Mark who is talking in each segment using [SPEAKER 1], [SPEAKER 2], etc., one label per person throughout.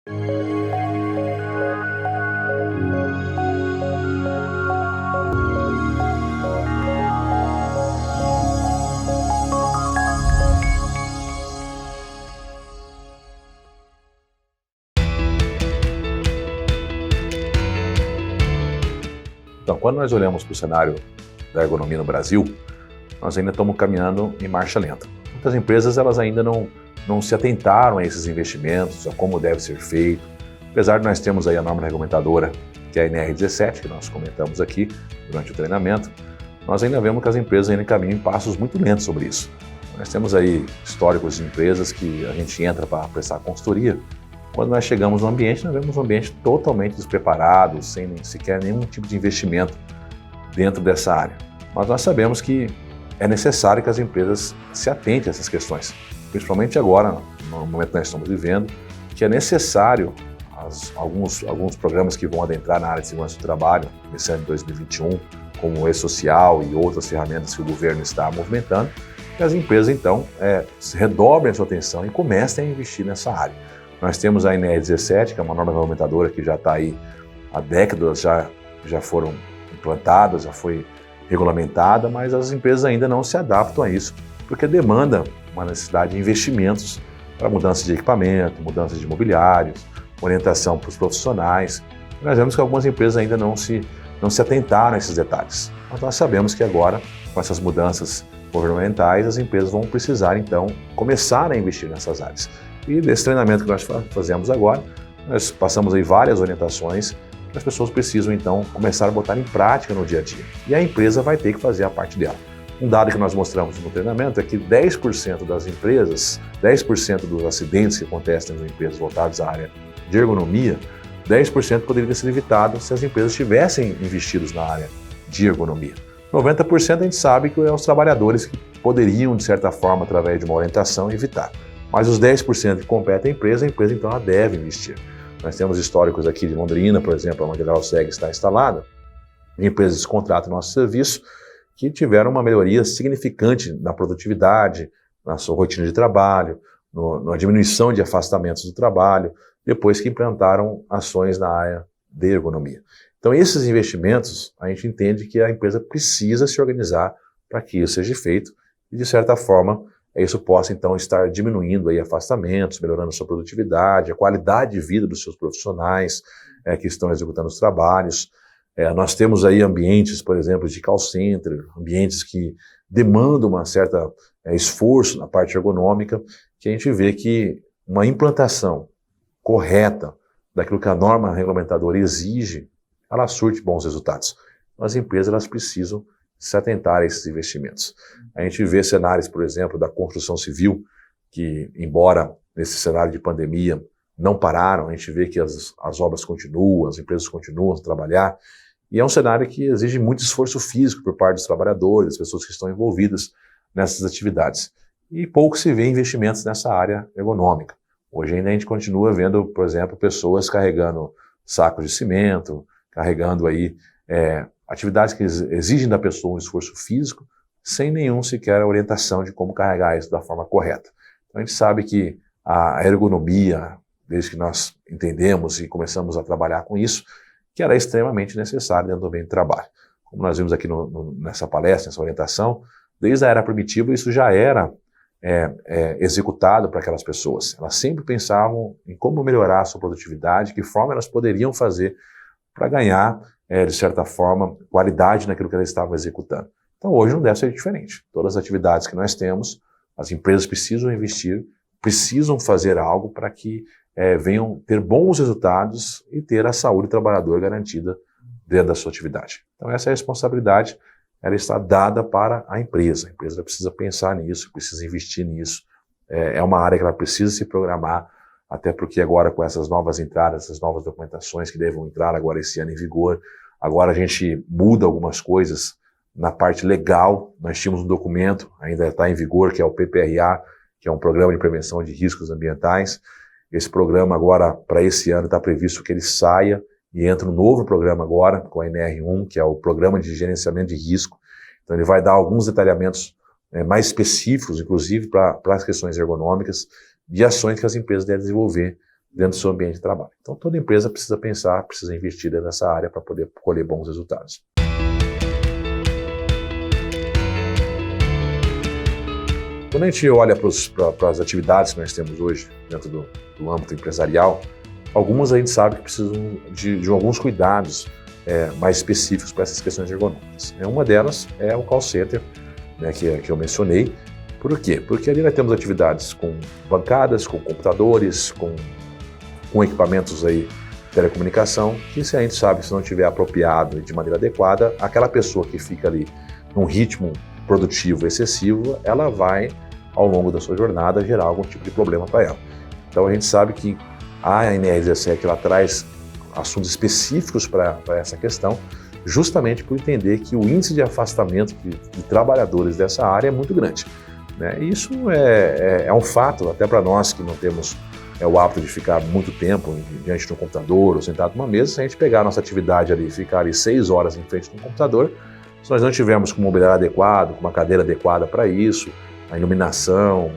[SPEAKER 1] Então, quando nós olhamos para o cenário da ergonomia no Brasil, nós ainda estamos caminhando em marcha lenta. Muitas empresas elas ainda não se atentaram a esses investimentos, a como deve ser feito. Apesar de nós termos aí a norma regulamentadora, que é a NR17, que nós comentamos aqui durante o treinamento, nós ainda vemos que as empresas ainda caminham em passos muito lentos sobre isso. Nós temos aí históricos de empresas que a gente entra para prestar consultoria. Quando nós chegamos no ambiente, nós vemos um ambiente totalmente despreparado, sem sequer nenhum tipo de investimento dentro dessa área. Mas nós sabemos que é necessário que as empresas se atentem a essas questões, principalmente agora, no momento que nós estamos vivendo, que é necessário alguns programas que vão adentrar na área de segurança do trabalho, começando em 2021, como o E-Social e outras ferramentas que o governo está movimentando, que as empresas, então, redobrem a sua atenção e comecem a investir nessa área. Nós temos a NR17, que é uma norma regulamentadora que já está aí há décadas, já foram implantadas, já foi regulamentada, mas as empresas ainda não se adaptam a isso, porque demanda uma necessidade de investimentos para mudança de equipamento, mudança de imobiliários, orientação para os profissionais. Nós vemos que algumas empresas ainda não se atentaram a esses detalhes. Mas nós sabemos que agora, com essas mudanças governamentais, as empresas vão precisar, então, começar a investir nessas áreas. E desse treinamento que nós fazemos agora, nós passamos aí várias orientações que as pessoas precisam, então, começar a botar em prática no dia a dia. E a empresa vai ter que fazer a parte dela. Um dado que nós mostramos no treinamento é que 10% das empresas, 10% dos acidentes que acontecem nas empresas voltados à área de ergonomia, 10% poderia ter sido evitado se as empresas tivessem investidos na área de ergonomia. 90% a gente sabe que é os trabalhadores que poderiam, de certa forma, através de uma orientação, evitar. Mas os 10% que competem à empresa então ela deve investir. Nós temos históricos aqui de Londrina, por exemplo, onde a Grausseg está instalada, empresas que contratam nosso serviço, que tiveram uma melhoria significante na produtividade, na sua rotina de trabalho, na diminuição de afastamentos do trabalho, depois que implantaram ações na área de ergonomia. Então, esses investimentos, a gente entende que a empresa precisa se organizar para que isso seja feito e, de certa forma, isso possa, então, estar diminuindo aí afastamentos, melhorando a sua produtividade, a qualidade de vida dos seus profissionais que estão executando os trabalhos. Nós temos aí ambientes, por exemplo, de call center, ambientes que demandam uma certa esforço na parte ergonômica, que a gente vê que uma implantação correta daquilo que a norma regulamentadora exige, ela surte bons resultados. As empresas elas precisam se atentar a esses investimentos. A gente vê cenários, por exemplo, da construção civil, que, embora nesse cenário de pandemia não pararam, a gente vê que as obras continuam, as empresas continuam a trabalhar, e é um cenário que exige muito esforço físico por parte dos trabalhadores, das pessoas que estão envolvidas nessas atividades. E pouco se vê investimentos nessa área ergonômica. Hoje ainda a gente continua vendo, por exemplo, pessoas carregando sacos de cimento, carregando aí atividades que exigem da pessoa um esforço físico, sem nenhum sequer orientação de como carregar isso da forma correta. Então a gente sabe que a ergonomia, desde que nós entendemos e começamos a trabalhar com isso, que era extremamente necessária dentro do ambiente de trabalho. Como nós vimos aqui nessa palestra, nessa orientação, desde a era primitiva isso já era executado para aquelas pessoas. Elas sempre pensavam em como melhorar a sua produtividade, que forma elas poderiam fazer para ganhar, de certa forma, qualidade naquilo que elas estavam executando. Então hoje não deve ser diferente. Todas as atividades que nós temos, as empresas precisam investir, precisam fazer algo para que venham ter bons resultados e ter a saúde do trabalhador garantida dentro da sua atividade. Então essa responsabilidade ela está dada para a empresa. A empresa precisa pensar nisso, precisa investir nisso. É uma área que ela precisa se programar, até porque agora com essas novas entradas, essas novas documentações que devem entrar agora esse ano em vigor, agora a gente muda algumas coisas na parte legal. Nós tínhamos um documento, ainda está em vigor, que é o PPRA, que é um Programa de Prevenção de Riscos Ambientais. Esse programa agora, para esse ano, está previsto que ele saia e entra um novo programa agora, com a NR1, que é o Programa de Gerenciamento de Risco. Então ele vai dar alguns detalhamentos mais específicos, inclusive para as questões ergonômicas, de ações que as empresas devem desenvolver dentro do seu ambiente de trabalho. Então, toda empresa precisa pensar, precisa investir nessa área para poder colher bons resultados. Quando a gente olha para as atividades que nós temos hoje dentro do âmbito empresarial, algumas a gente sabe que precisam de alguns cuidados mais específicos para essas questões ergonômicas. Uma delas é o call center, né, que eu mencionei. Por quê? Porque ali nós temos atividades com bancadas, com computadores, com equipamentos aí de telecomunicação, que se a gente sabe que se não tiver apropriado e de maneira adequada, aquela pessoa que fica ali num ritmo produtivo excessivo, ela vai, ao longo da sua jornada, gerar algum tipo de problema para ela. Então a gente sabe que a NR17 ela traz assuntos específicos para essa questão, justamente por entender que o índice de afastamento de trabalhadores dessa área é muito grande, né? E isso é um fato, até para nós que não temos o hábito de ficar muito tempo diante de um computador ou sentado numa mesa. Se a gente pegar a nossa atividade ali e ficar ali 6 horas em frente de um computador, se nós não tivermos com mobiliário adequado, com uma cadeira adequada para isso, a iluminação,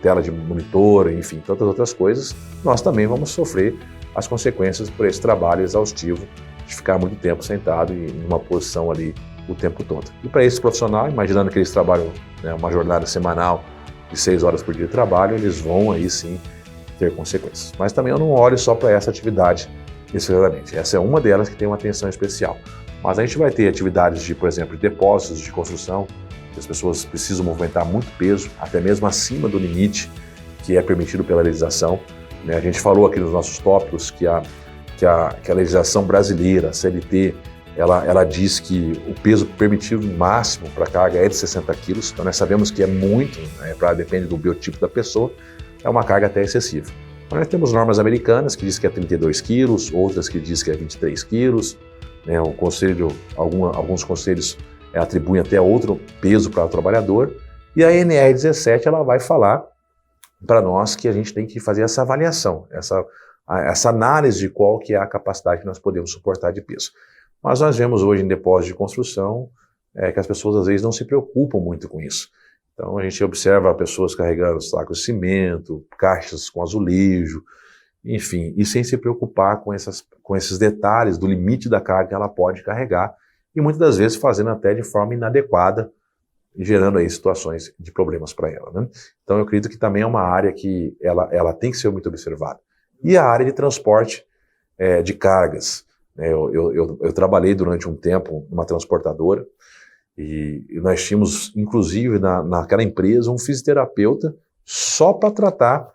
[SPEAKER 1] tela de monitor, enfim, tantas outras coisas, nós também vamos sofrer as consequências por esse trabalho exaustivo de ficar muito tempo sentado em uma posição ali o tempo todo. E para esse profissional, imaginando que eles trabalham, né, uma jornada semanal de 6 horas por dia de trabalho, eles vão aí sim ter consequências. Mas também eu não olho só para essa atividade exclusivamente. Essa é uma delas que tem uma atenção especial. Mas a gente vai ter atividades de, por exemplo, de depósitos de construção, que as pessoas precisam movimentar muito peso, até mesmo acima do limite que é permitido pela legislação, né? A gente falou aqui nos nossos tópicos que a legislação brasileira, a CLT, ela diz que o peso permitido máximo para a carga é de 60 quilos, então nós sabemos que é muito, né, depende do biotipo da pessoa, é uma carga até excessiva. Então, nós temos normas americanas que dizem que é 32 quilos, outras que dizem que é 23 quilos, né, alguns conselhos atribuem até outro peso para o trabalhador, e a NR17 ela vai falar para nós que a gente tem que fazer essa avaliação, essa análise de qual que é a capacidade que nós podemos suportar de peso. Mas nós vemos hoje em depósitos de construção que as pessoas às vezes não se preocupam muito com isso. Então a gente observa pessoas carregando sacos de cimento, caixas com azulejo, enfim, e sem se preocupar com esses detalhes do limite da carga que ela pode carregar, e muitas das vezes fazendo até de forma inadequada, e gerando aí situações de problemas para ela, né? Então eu acredito que também é uma área que ela tem que ser muito observada. E a área de transporte de cargas, né? Eu trabalhei durante um tempo numa transportadora, e nós tínhamos, inclusive, naquela empresa, um fisioterapeuta só para tratar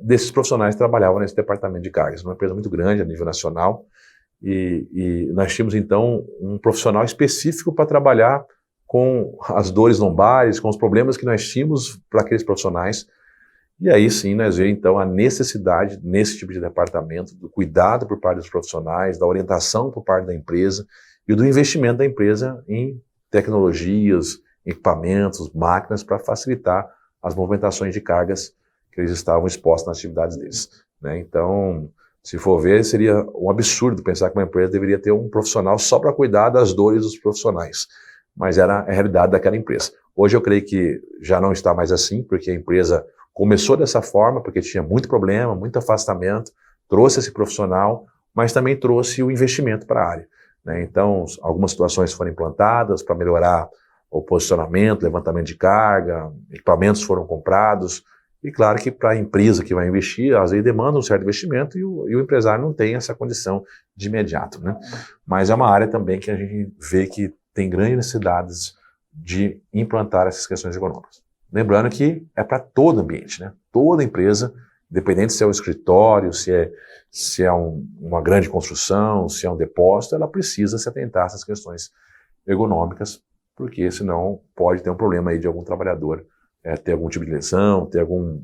[SPEAKER 1] desses profissionais que trabalhavam nesse departamento de cargas. Uma empresa muito grande a nível nacional, e nós tínhamos, então, um profissional específico para trabalhar com as dores lombares, com os problemas que nós tínhamos para aqueles profissionais. E aí sim nós vemos, então, a necessidade nesse tipo de departamento, do cuidado por parte dos profissionais, da orientação por parte da empresa e do investimento da empresa em tecnologias, equipamentos, máquinas para facilitar as movimentações de cargas que eles estavam expostos nas atividades deles, né? Então, se for ver, seria um absurdo pensar que uma empresa deveria ter um profissional só para cuidar das dores dos profissionais, mas era a realidade daquela empresa. Hoje eu creio que já não está mais assim, porque a empresa começou dessa forma, porque tinha muito problema, muito afastamento, trouxe esse profissional, mas também trouxe o investimento para a área, né? Então, algumas situações foram implantadas para melhorar o posicionamento, levantamento de carga, equipamentos foram comprados, e claro que para a empresa que vai investir, às vezes demanda um certo investimento e o empresário não tem essa condição de imediato, né? Mas é uma área também que a gente vê que tem grandes necessidades de implantar essas questões econômicas. Lembrando que é para todo ambiente, né? Toda empresa, independente se é um escritório, se é uma grande construção, se é um depósito, ela precisa se atentar a essas questões ergonômicas, porque senão pode ter um problema aí de algum trabalhador ter algum tipo de lesão, ter algum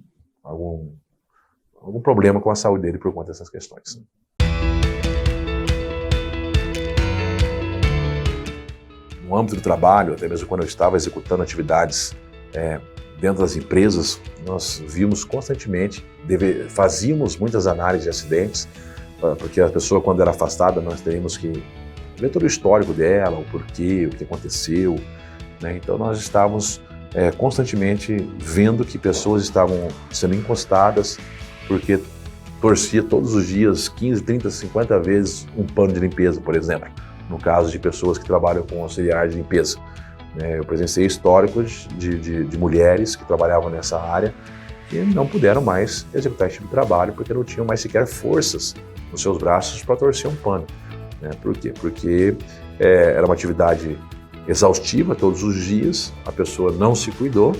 [SPEAKER 1] problema com a saúde dele por conta dessas questões. No âmbito do trabalho, até mesmo quando eu estava executando atividades dentro das empresas, nós vimos constantemente, fazíamos muitas análises de acidentes, porque a pessoa, quando era afastada, nós teríamos que ver todo o histórico dela, o porquê, o que aconteceu, né? Então nós estávamos constantemente vendo que pessoas estavam sendo encostadas porque torcia todos os dias 15, 30, 50 vezes um pano de limpeza, por exemplo, no caso de pessoas que trabalham com auxiliar de limpeza. Eu presenciei históricos de mulheres que trabalhavam nessa área e não puderam mais executar esse tipo de trabalho porque não tinham mais sequer forças nos seus braços para torcer um pano. Por quê? Porque era uma atividade exaustiva todos os dias, a pessoa não se cuidou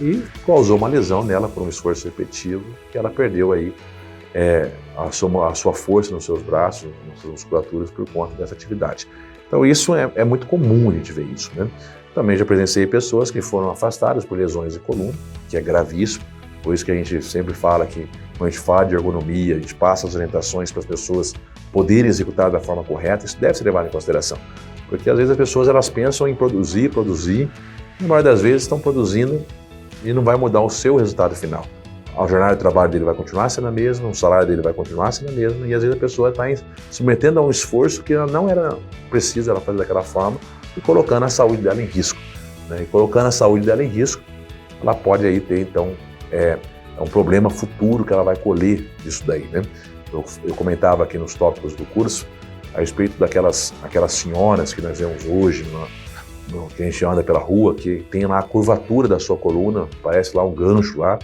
[SPEAKER 1] e causou uma lesão nela por um esforço repetitivo, que ela perdeu aí a sua força nos seus braços, nas suas musculaturas por conta dessa atividade. Então isso é muito comum a gente ver isso, né? Também já presenciei pessoas que foram afastadas por lesões de coluna, que é gravíssimo, por isso que a gente sempre fala que quando a gente fala de ergonomia, a gente passa as orientações para as pessoas poderem executar da forma correta, isso deve ser levado em consideração. Porque às vezes as pessoas elas pensam em produzir, e na maioria das vezes estão produzindo e não vai mudar o seu resultado final. A jornada de trabalho dele vai continuar sendo a mesma, o salário dele vai continuar sendo a mesma, e às vezes a pessoa está se submetendo a um esforço que ela não era precisa ela fazer daquela forma e colocando a saúde dela em risco. E colocando a saúde dela em risco, ela pode aí ter então um problema futuro que ela vai colher disso daí, né? Eu comentava aqui nos tópicos do curso a respeito aquelas senhoras que nós vemos hoje, que a gente anda pela rua, que tem lá a curvatura da sua coluna, parece lá um gancho lá,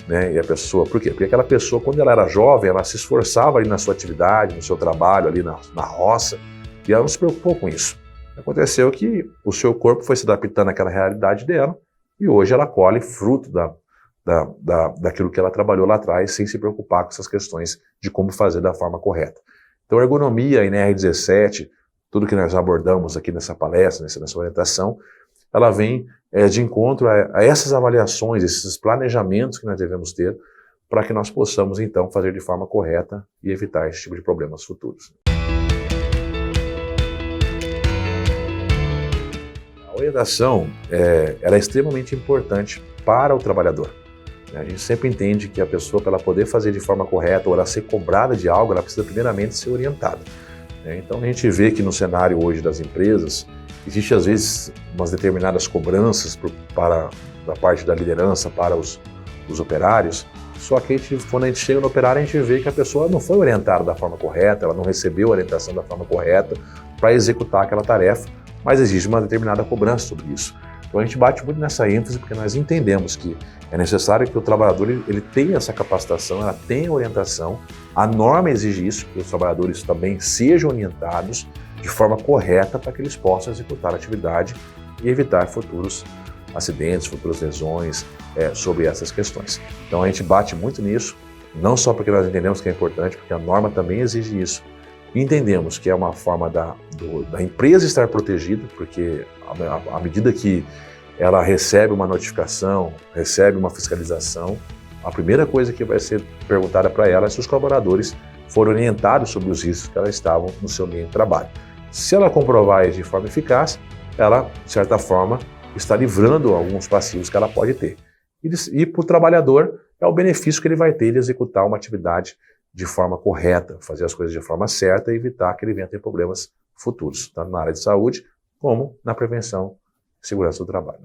[SPEAKER 1] né? E a pessoa, por quê? Porque aquela pessoa, quando ela era jovem, ela se esforçava ali na sua atividade, no seu trabalho, ali na roça, e ela não se preocupou com isso. Aconteceu que o seu corpo foi se adaptando àquela realidade dela, e hoje ela colhe fruto daquilo que ela trabalhou lá atrás, sem se preocupar com essas questões de como fazer da forma correta. Então, a ergonomia, a NR17, tudo que nós abordamos aqui nessa palestra, nessa orientação, ela vem de encontro a essas avaliações, esses planejamentos que nós devemos ter para que nós possamos, então, fazer de forma correta e evitar esse tipo de problemas futuros. A orientação ela é extremamente importante para o trabalhador. A gente sempre entende que a pessoa, para ela poder fazer de forma correta ou ela ser cobrada de algo, ela precisa primeiramente ser orientada. Então a gente vê que no cenário hoje das empresas, existe às vezes umas determinadas cobranças da parte da liderança para os operários, só que quando a gente chega no operário, a gente vê que a pessoa não foi orientada da forma correta, ela não recebeu a orientação da forma correta para executar aquela tarefa, mas existe uma determinada cobrança sobre isso. Então a gente bate muito nessa ênfase porque nós entendemos que é necessário que o trabalhador ele tenha essa capacitação, ela tenha orientação, a norma exige isso, que os trabalhadores também sejam orientados de forma correta para que eles possam executar a atividade e evitar futuros acidentes, futuras lesões sobre essas questões. Então a gente bate muito nisso, não só porque nós entendemos que é importante, porque a norma também exige isso. E entendemos que é uma forma da empresa estar protegida, porque à medida que ela recebe uma notificação, recebe uma fiscalização, a primeira coisa que vai ser perguntada para ela é se os colaboradores foram orientados sobre os riscos que elas estavam no seu ambiente de trabalho. Se ela comprovar isso de forma eficaz, ela, de certa forma, está livrando alguns passivos que ela pode ter. E para o trabalhador, é o benefício que ele vai ter de executar uma atividade de forma correta, fazer as coisas de forma certa e evitar que ele venha a ter problemas futuros, tanto na área de saúde como na prevenção e segurança do trabalho.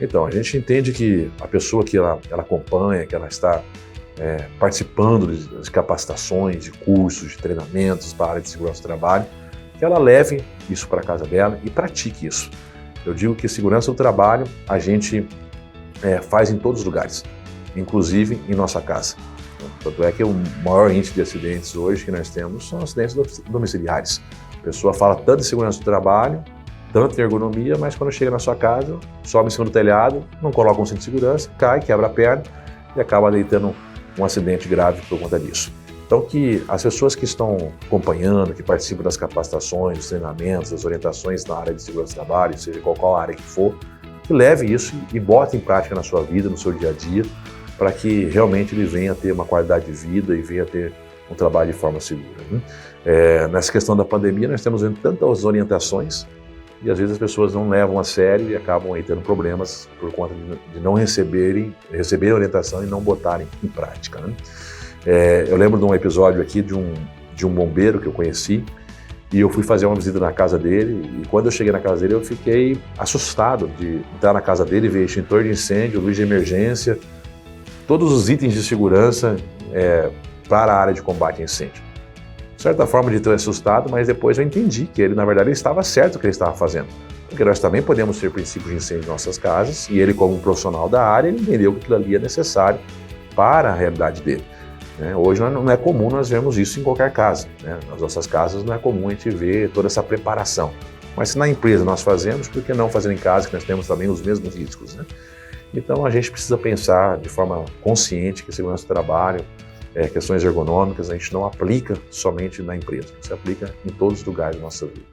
[SPEAKER 1] Então, a gente entende que a pessoa que ela acompanha, que ela está participando de capacitações, de cursos, de treinamentos para a área de segurança do trabalho, que ela leve isso para a casa dela e pratique isso. Eu digo que segurança do trabalho a gente faz em todos os lugares, inclusive em nossa casa. Tanto é que o maior índice de acidentes hoje que nós temos são acidentes domiciliares. A pessoa fala tanto de segurança do trabalho, tanto em ergonomia, mas quando chega na sua casa, sobe em cima do telhado, não coloca um cinto de segurança, cai, quebra a perna e acaba deitando um acidente grave por conta disso. Então que as pessoas que estão acompanhando, que participam das capacitações, dos treinamentos, das orientações na área de segurança do trabalho, seja qual área que for, que leve isso e bote em prática na sua vida, no seu dia a dia, para que realmente ele venha a ter uma qualidade de vida e venha a ter um trabalho de forma segura. Nessa questão da pandemia, nós temos vendo tantas orientações e às vezes as pessoas não levam a sério e acabam aí tendo problemas por conta de não receberem orientação e não botarem em prática. Eu lembro de um episódio aqui de um bombeiro que eu conheci, E eu fui fazer uma visita na casa dele, e quando eu cheguei na casa dele eu fiquei assustado de entrar na casa dele e ver extintor de incêndio, luz de emergência, todos os itens de segurança para a área de combate a incêndio. De certa forma de ter assustado, mas depois eu entendi que ele, na verdade, ele estava certo o que ele estava fazendo. Porque nós também podemos ter princípios de incêndio em nossas casas, e ele, como um profissional da área, ele entendeu que aquilo ali é necessário para a realidade dele. Hoje não é comum nós vermos isso em qualquer casa. Nas nossas casas não é comum a gente ver toda essa preparação. Mas se na empresa nós fazemos, por que não fazer em casa, que nós temos também os mesmos riscos? Então a gente precisa pensar de forma consciente que a segurança do trabalho, questões ergonômicas, a gente não aplica somente na empresa, se aplica em todos os lugares da nossa vida.